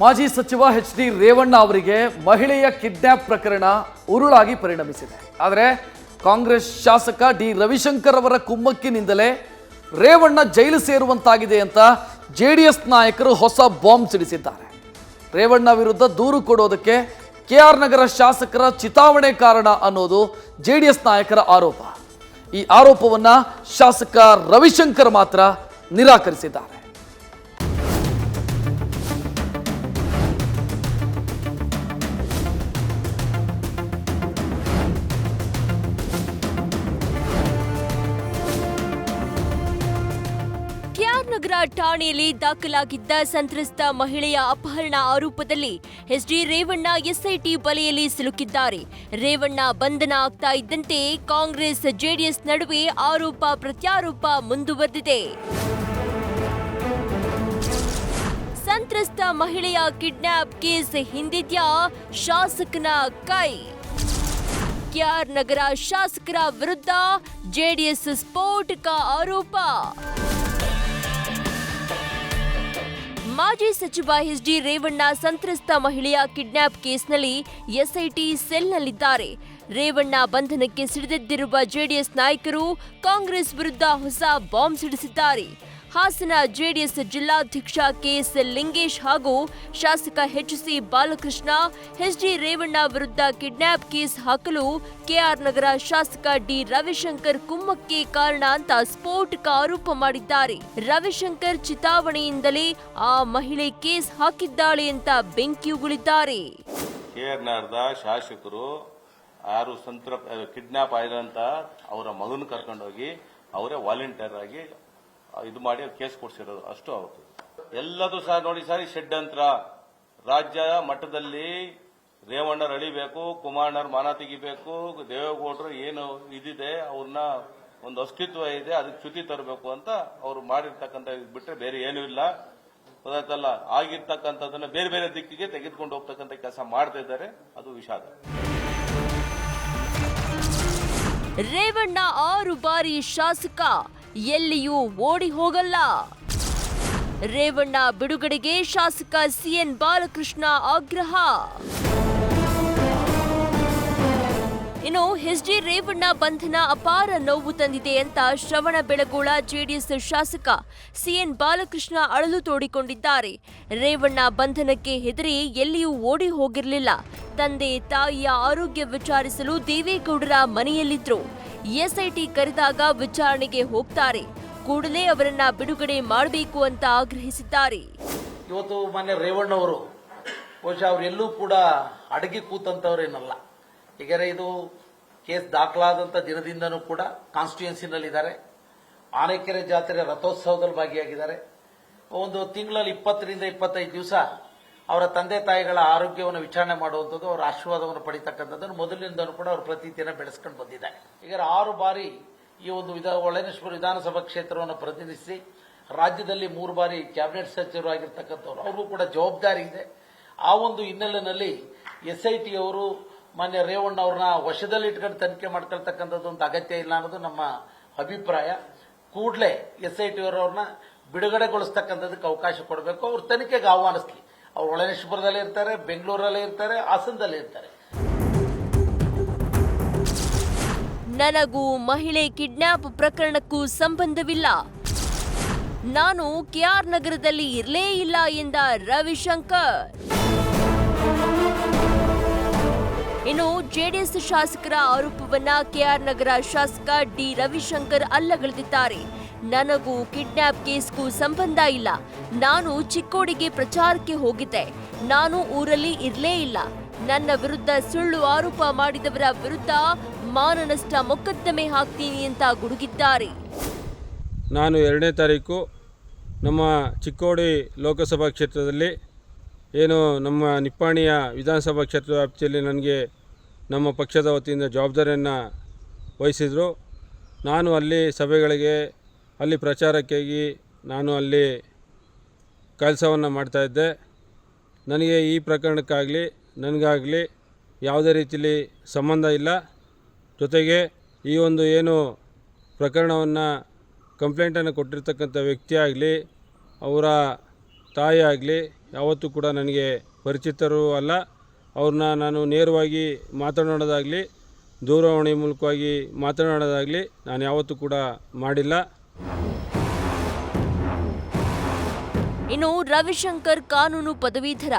ಮಾಜಿ ಸಚಿವ ಎಚ್.ಡಿ. ರೇವಣ್ಣ ಅವರಿಗೆ ಮಹಿಳೆಯ ಕಿಡ್ನಾಪ್ ಪ್ರಕರಣ ಉರುಳಾಗಿ ಪರಿಣಮಿಸಿದೆ. ಆದರೆ ಕಾಂಗ್ರೆಸ್ ಶಾಸಕ ಡಿ ರವಿಶಂಕರ್ ಅವರ ಕುಮ್ಮಕ್ಕಿನಿಂದಲೇ ರೇವಣ್ಣ ಜೈಲು ಸೇರುವಂತಾಗಿದೆ ಅಂತ ಜೆಡಿಎಸ್ ನಾಯಕರು ಹೊಸ ಬಾಂಬ್ ಸಿಡಿಸಿದ್ದಾರೆ. ರೇವಣ್ಣ ವಿರುದ್ಧ ದೂರು ಕೊಡೋದಕ್ಕೆ ಕೆಆರ್ ನಗರ ಶಾಸಕರ ಚಿತಾವಣೆ ಕಾರಣ ಅನ್ನೋದು ಜೆಡಿಎಸ್ ನಾಯಕರ ಆರೋಪ. ಈ ಆರೋಪವನ್ನ ಶಾಸಕ ರವಿಶಂಕರ್ ಮಾತ್ರ ನಿರಾಕರಿಸಿದ್ದಾರೆ. ನಗರ ಠಾಣೆಯಲ್ಲಿ ದಾಖಲಾಗಿದ್ದ ಸಂತ್ರಸ್ತ ಮಹಿಳೆಯ ಅಪಹರಣ ಆರೋಪದಲ್ಲಿ ಎಚ್.ಡಿ. ರೇವಣ್ಣ ಎಸ್ಐಟಿ ಬಲೆಯಲ್ಲಿ ಸಿಲುಕಿದ್ದಾರೆ. ರೇವಣ್ಣ ಬಂಧನ ಆಗ್ತಾ ಇದ್ದಂತೆ ಕಾಂಗ್ರೆಸ್ ಜೆಡಿಎಸ್ ನಡುವೆ ಆರೋಪ ಪ್ರತ್ಯಾರೋಪ ಮುಂದುವರೆದಿದೆ. ಸಂತ್ರಸ್ತ ಮಹಿಳೆಯ ಕಿಡ್ನಾಪ್ ಕೇಸ್ ಹಿಂದಿದ್ಯಾ ಶಾಸಕನ ಕೈ? ಕೆಆರ್ ನಗರ ಶಾಸಕರ ವಿರುದ್ಧ ಜೆಡಿಎಸ್ ಸ್ಫೋಟಕ ಆರೋಪ. ಮಾಜಿ ಸಚಿವ ಎಚ್.ಡಿ. ರೇವಣ್ಣ ಸಂತ್ರಸ್ತ ಮಹಿಳೆಯ ಕಿಡ್ನಾಪ್ ಕೇಸ್ನಲ್ಲಿ ಎಸ್ಐಟಿ ಸೆಲ್ನಲ್ಲಿದ್ದಾರೆ. ರೇವಣ್ಣ ಬಂಧನಕ್ಕೆ ಸಿಡಿದೆದ್ದಿರುವ ಜೆಡಿಎಸ್ ನಾಯಕರು ಕಾಂಗ್ರೆಸ್ ವಿರುದ್ಧ ಹೊಸ ಬಾಂಬ್ ಸಿಡಿಸಿದ್ದಾರೆ. ಹಾಸನ ಜೆಡಿಎಸ್ ಜಿಲ್ಲಾಧ್ಯಕ್ಷ ಕೆಎಸ್ ಲಿಂಗೇಶ್ ಹಾಗೂ ಶಾಸಕ ಎಚ್.ಸಿ. ಬಾಲಕೃಷ್ಣ ಎಚ್.ಡಿ. ರೇವಣ್ಣ ವಿರುದ್ಧ ಕಿಡ್ನಾಪ್ ಕೇಸ್ ಹಾಕಲು ಕೆಆರ್ ನಗರ ಶಾಸಕ ಡಿ ರವಿಶಂಕರ್ ಕುಮ್ಮಕ್ಕೆ ಕಾರಣ ಅಂತ ಸ್ಫೋಟಕ ಆರೋಪ ಮಾಡಿದ್ದಾರೆ. ರವಿಶಂಕರ್ ಚಿತಾವಣೆಯಿಂದಲೇ ಆ ಮಹಿಳೆ ಕೇಸ್ ಹಾಕಿದ್ದಾಳೆ ಅಂತ ಬೆಂಕಿಯುಗುಳಿದ್ದಾರೆ. ಕೆಆರ್ ನಗರದ ಶಾಸಕರು ಯಾರು ಕಿಡ್ನಾಪ್ ಆಯ್ದಂತ ಅವರ ಮಗನ ಕರ್ಕೊಂಡೋಗಿ ಅವರೇ ವಾಲಂಟಿಯರ್ ಆಗಿ ಇದು ಮಾಡಿ ಕೇಸ್ ಕೊಡ್ಸಿರೋದು ಅಷ್ಟು ಅವತ್ತು. ಎಲ್ಲದೂ ಸಹ ನೋಡಿ ಸರ್, ಷಡ್ಯಂತ್ರ ರಾಜ್ಯ ಮಟ್ಟದಲ್ಲಿ ರೇವಣ್ಣ ಅಳಿಬೇಕು, ಕುಮಾರಣ್ಣರ ಮಾನ ತೆಗಿಬೇಕು, ದೇವೇಗೌಡರು ಏನು ಇದಿದೆ ಅವ್ರನ್ನ ಒಂದು ಅಸ್ತಿತ್ವ ಇದೆ ಅದಕ್ಕೆ ಚ್ಯುತಿ ತರಬೇಕು ಅಂತ ಅವ್ರು ಮಾಡಿರ್ತಕ್ಕಂಥ ಬಿಟ್ರೆ ಬೇರೆ ಏನೂ ಇಲ್ಲ. ಗೊತ್ತಾಯ್ತಲ್ಲ, ಆಗಿರ್ತಕ್ಕಂಥದ್ದನ್ನ ಬೇರೆ ಬೇರೆ ದಿಕ್ಕಿಗೆ ತೆಗೆದುಕೊಂಡು ಹೋಗ್ತಕ್ಕಂಥ ಕೆಲಸ ಮಾಡ್ತಾ ಇದ್ದಾರೆ. ಅದು ವಿಷಾದ. ರೇವಣ್ಣ 6 ಬಾರಿ ಶಾಸಕ, ಎಲ್ಲಿಯೂ ಓಡಿ ಹೋಗಲ್ಲ. ರೇವಣ್ಣ ಬಿಡುಗಡೆಗೆ ಶಾಸಕ ಸಿಎನ್ ಬಾಲಕೃಷ್ಣ ಆಗ್ರಹ. ಇನ್ನು ಎಚ್.ಡಿ. ರೇವಣ್ಣ ಬಂಧನ ಅಪಾರ ನೋವು ತಂದಿದೆ ಅಂತ ಶ್ರವಣಬೆಳಗೊಳ ಜೆಡಿಎಸ್ ಶಾಸಕ ಸಿಎನ್ ಬಾಲಕೃಷ್ಣ ಅಳಲು ತೋಡಿಕೊಂಡಿದ್ದಾರೆ. ರೇವಣ್ಣ ಬಂಧನಕ್ಕೆ ಹೆದರಿ ಎಲ್ಲಿಯೂ ಓಡಿ ಹೋಗಿರಲಿಲ್ಲ. ತಂದೆ ತಾಯಿಯ ಆರೋಗ್ಯ ವಿಚಾರಿಸಲು ದೇವೇಗೌಡರ ಮನೆಯಲ್ಲಿದ್ರು. ಎಸ್ಐಟಿ ಕರೆದಾಗ ವಿಚಾರಣೆಗೆ ಹೋಗ್ತಾರೆ. ಕೂಡಲೇ ಅವರನ್ನ ಬಿಡುಗಡೆ ಮಾಡಬೇಕು ಅಂತ ಆಗ್ರಹಿಸಿದ್ದಾರೆ. ಇವತ್ತು ಮೊನ್ನೆ ರೇವಣ್ಣ ಅವರು ಬಹುಶಃ ಅವರೆಲ್ಲೂ ಕೂಡ ಅಡಗಿ ಕೂತಂತವರೇನಲ್ಲ. ಈಗ ಇದು ಕೇಸ್ ದಾಖಲಾದಂತ ದಿನದಿಂದನೂ ಕೂಡ ಕಾನ್ಸ್ಟಿಟ್ಯೂನ್ಸಿನಲ್ಲಿದ್ದಾರೆ. ಆನೆಕೆರೆ ಜಾತ್ರೆ ರಥೋತ್ಸವದಲ್ಲಿ ಭಾಗಿಯಾಗಿದ್ದಾರೆ. ಒಂದು ತಿಂಗಳಲ್ಲಿ 20ರಿಂದ 25 ದಿವಸ ಅವರ ತಂದೆ ತಾಯಿಗಳ ಆರೋಗ್ಯವನ್ನು ವಿಚಾರಣೆ ಮಾಡುವಂಥದ್ದು, ಅವರ ಆಶೀರ್ವಾದವನ್ನು ಪಡಿತಕ್ಕಂಥದ್ದನ್ನು ಮೊದಲಿನಿಂದಲೂ ಕೂಡ ಅವರು ಪ್ರತೀತಿಯನ್ನು ಬೆಳೆಸ್ಕೊಂಡು ಬಂದಿದ್ದಾರೆ. ಈಗ 6 ಬಾರಿ ಈ ಒಂದು ಒಳನೇಶ್ವರ ವಿಧಾನಸಭಾ ಕ್ಷೇತ್ರವನ್ನು ಪ್ರತಿನಿಧಿಸಿ ರಾಜ್ಯದಲ್ಲಿ 3 ಬಾರಿ ಕ್ಯಾಬಿನೆಟ್ ಸಚಿವರಾಗಿರ್ತಕ್ಕಂಥವ್ರು, ಅವ್ರಿಗೂ ಕೂಡ ಜವಾಬ್ದಾರಿ ಇದೆ. ಆ ಒಂದು ಹಿನ್ನೆಲೆಯಲ್ಲಿ ಎಸ್ಐಟಿ ಅವರು ಮಾನ್ಯ ರೇವಣ್ಣ ಅವ್ರನ್ನ ವಶದಲ್ಲಿ ಇಟ್ಕೊಂಡು ತನಿಖೆ ಮಾಡ್ಕೊಳ್ತಕ್ಕಂಥದ್ದು ಒಂದು ಅಗತ್ಯ ಇಲ್ಲ ಅನ್ನೋದು ನಮ್ಮ ಅಭಿಪ್ರಾಯ. ಕೂಡಲೇ ಎಸ್ಐಟಿ ಅವರವ್ರನ್ನ ಬಿಡುಗಡೆಗೊಳಿಸ್ತಕ್ಕಂಥದಕ್ಕೆ ಅವಕಾಶ ಕೊಡಬೇಕು. ಅವ್ರ ತನಿಖೆಗೆ ಆಹ್ವಾನಿಸಲಿ. ಅವರು ಒಳನೇಶ್ವರದಲ್ಲೇ ಇರ್ತಾರೆ, ಬೆಂಗಳೂರಲ್ಲೇ ಇರ್ತಾರೆ, ಹಾಸನದಲ್ಲೇ ಇರ್ತಾರೆ. ನನಗೂ ಮಹಿಳೆ ಕಿಡ್ನಾಪ್ ಪ್ರಕರಣಕ್ಕೂ ಸಂಬಂಧವಿಲ್ಲ. ನಾನು ಕೆಆರ್ ನಗರದಲ್ಲಿ ಇರಲೇ ಇಲ್ಲ ಎಂದ ರವಿಶಂಕರ್. ಇನ್ನು ಜೆಡಿಎಸ್ ಶಾಸಕರ ಆರೋಪವನ್ನ ಕೆಆರ್ ನಗರ ಶಾಸಕ ಡಿ ರವಿಶಂಕರ್ ಅಲ್ಲಗಳೆದಿದ್ದಾರೆ. ನನಗೂ ಕಿಡ್ನಾಪ್ ಕೇಸ್ಗೂ ಸಂಬಂಧ ಇಲ್ಲ. ನಾನು ಚಿಕ್ಕೋಡಿಗೆ ಪ್ರಚಾರಕ್ಕೆ ಹೋಗಿದ್ದೆ. ನಾನು ಊರಲ್ಲಿ ಇರಲೇ ಇಲ್ಲ. ನನ್ನ ವಿರುದ್ಧ ಸುಳ್ಳು ಆರೋಪ ಮಾಡಿದವರ ವಿರುದ್ಧ ಮಾನನಷ್ಟ ಮೊಕದ್ದಮೆ ಹಾಕ್ತೀನಿ ಅಂತ ಗುಡುಗಿದ್ದಾರೆ. ನಾನು 2ನೇ ತಾರೀಕು ನಮ್ಮ ಚಿಕ್ಕೋಡಿ ಲೋಕಸಭಾ ಕ್ಷೇತ್ರದಲ್ಲಿ ಏನು ನಮ್ಮ ನಿಪ್ಪಾಣಿಯ ವಿಧಾನಸಭಾ ಕ್ಷೇತ್ರ ವ್ಯಾಪ್ತಿಯಲ್ಲಿ ನನಗೆ ನಮ್ಮ ಪಕ್ಷದ ವತಿಯಿಂದ ಜವಾಬ್ದಾರಿಯನ್ನು ವಹಿಸಿದರು. ನಾನು ಅಲ್ಲಿ ಸಭೆಗಳಿಗೆ, ಅಲ್ಲಿ ಪ್ರಚಾರಕ್ಕಾಗಿ ನಾನು ಅಲ್ಲಿ ಕೆಲಸವನ್ನು ಮಾಡ್ತಾಯಿದ್ದೆ. ನನಗೆ ಈ ಪ್ರಕರಣಕ್ಕಾಗಲಿ ನನಗಾಗಲಿ ಯಾವುದೇ ರೀತಿಯಲ್ಲಿ ಸಂಬಂಧ ಇಲ್ಲ. ಜೊತೆಗೆ ಈ ಒಂದು ಏನು ಪ್ರಕರಣವನ್ನು ಕಂಪ್ಲೇಂಟನ್ನು ಕೊಟ್ಟಿರ್ತಕ್ಕಂಥ ವ್ಯಕ್ತಿ ಆಗಲಿ, ಅವರ ತಾಯಿ ಆಗಲಿ ಯಾವತ್ತೂ ಕೂಡ ನನಗೆ ಪರಿಚಿತರು ಅಲ್ಲ. ಅವ್ರನ್ನ ನಾನು ನೇರವಾಗಿ ಮಾತನಾಡೋದಾಗಲಿ ದೂರವಾಣಿ ಮೂಲಕವಾಗಿ ಮಾತನಾಡೋದಾಗಲಿ ನಾನು ಯಾವತ್ತೂ ಕೂಡ ಮಾಡಿಲ್ಲ. ಇನ್ನು ರವಿಶಂಕರ್ ಕಾನೂನು ಪದವೀಧರ,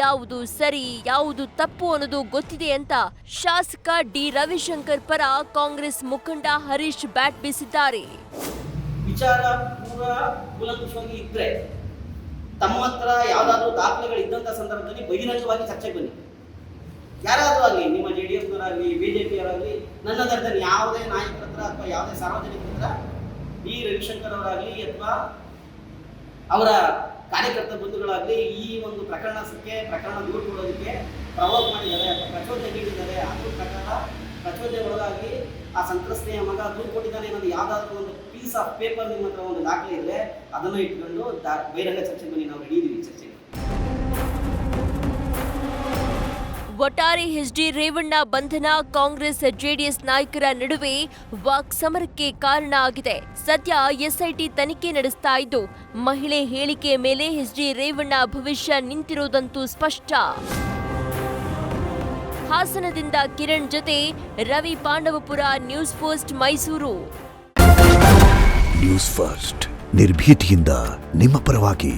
ಯಾವುದು ಸರಿ ಯಾವುದು ತಪ್ಪು ಅನ್ನೋದು ಗೊತ್ತಿದೆ ಅಂತ ಶಾಸಕ ಡಿ ರವಿಶಂಕರ್ ಪರ ಕಾಂಗ್ರೆಸ್ ಮುಖಂಡ ಹರೀಶ್ ಬ್ಯಾಟ್ ಬೀಸಿದ್ದಾರೆ. ವಿಚಾರ ಪೂರ ಕೂಲಂಕುಷವಾಗಿ ಇದ್ರೆ ತಮ್ಮ ಹತ್ರ ಯಾವುದಾದ್ರೂ ದಾಖಲೆಗಳು ಇದ್ದಂಥ ಸಂದರ್ಭದಲ್ಲಿ ಬಹಿರಂಗವಾಗಿ ಚರ್ಚೆಗೆ ಬನ್ನಿ. ಯಾರಾದರೂ ಆಗಲಿ, ನಿಮ್ಮ JDSನವರಾಗಲಿ BJPಯವರಾಗಲಿ, ನನ್ನ ದರ್ದಲ್ಲಿ ಯಾವುದೇ ನಾಯಕರ ಹತ್ರ ಅಥವಾ ಯಾವುದೇ ಸಾರ್ವಜನಿಕರ ಹತ್ರ ಡಿ ರವಿಶಂಕರ್ ಅವರಾಗಲಿ ಅಥವಾ ಅವರ ಕಾರ್ಯಕರ್ತ ಬಂಧುಗಳಾಗಲಿ ಈ ಒಂದು ಪ್ರಕರಣ ದೂರು ಕೊಡೋದಕ್ಕೆ ಪ್ರವೋಕ್ ಮಾಡಿದ್ದಾರೆ ಅಥವಾ ಪ್ರಚೋದನೆ ನೀಡಿದ್ದಾರೆ. ಅದ್ರ ಪ್ರಕಾರ ಪ್ರಚೋದನೆ ಒಳಗಾಗಿ ಆ ಸಂತ್ರಸ್ತೆಯ ಮಗ ದೂರು ಕೊಟ್ಟಿದ್ದಾನೆ ಅನ್ನೋದು ಯಾವುದಾದ್ರೂ ಒಂದು ಪೀಸ್ ಆಫ್ ಪೇಪರ್ ನಿಮ್ಮ ಹತ್ರ ಒಂದು ದಾಖಲೆ ಇದ್ರೆ ಅದನ್ನು ಇಟ್ಕೊಂಡು ಬಹಿರಂಗ ಚರ್ಚೆ ಬನ್ನಿ, ನಾವು ರೆಡಿ ಇದ್ದೀವಿ ಚರ್ಚೆಗೆ. ಒಟ್ಟಾರೆ ಎಚ್.ಡಿ. ರೇವಣ್ಣ ಬಂಧನ ಕಾಂಗ್ರೆಸ್ ಜೆಡಿಎಸ್ ನಾಯಕರ ನಡುವೆ ವಾಕ್ಸಮರಕ್ಕೆ ಕಾರಣ ಆಗಿದೆ. ಸದ್ಯ ಎಸ್ಐಟಿ ತನಿಖೆ ನಡೆಸ್ತಾ ಇದ್ದು, ಮಹಿಳೆ ಹೇಳಿಕೆ ಮೇಲೆ ಎಚ್.ಡಿ. ರೇವಣ್ಣ ಭವಿಷ್ಯ ನಿಂತಿರೋದಂತೂ ಸ್ಪಷ್ಟ. ಹಾಸನದಿಂದ ಕಿರಣ್ ಜೊತೆ Ravi Pandavapura, news first Mysuru. News first ನಿರ್ಭೀತಿಯಿಂದ ನಿಮ್ಮ ಪರವಾಗಿ.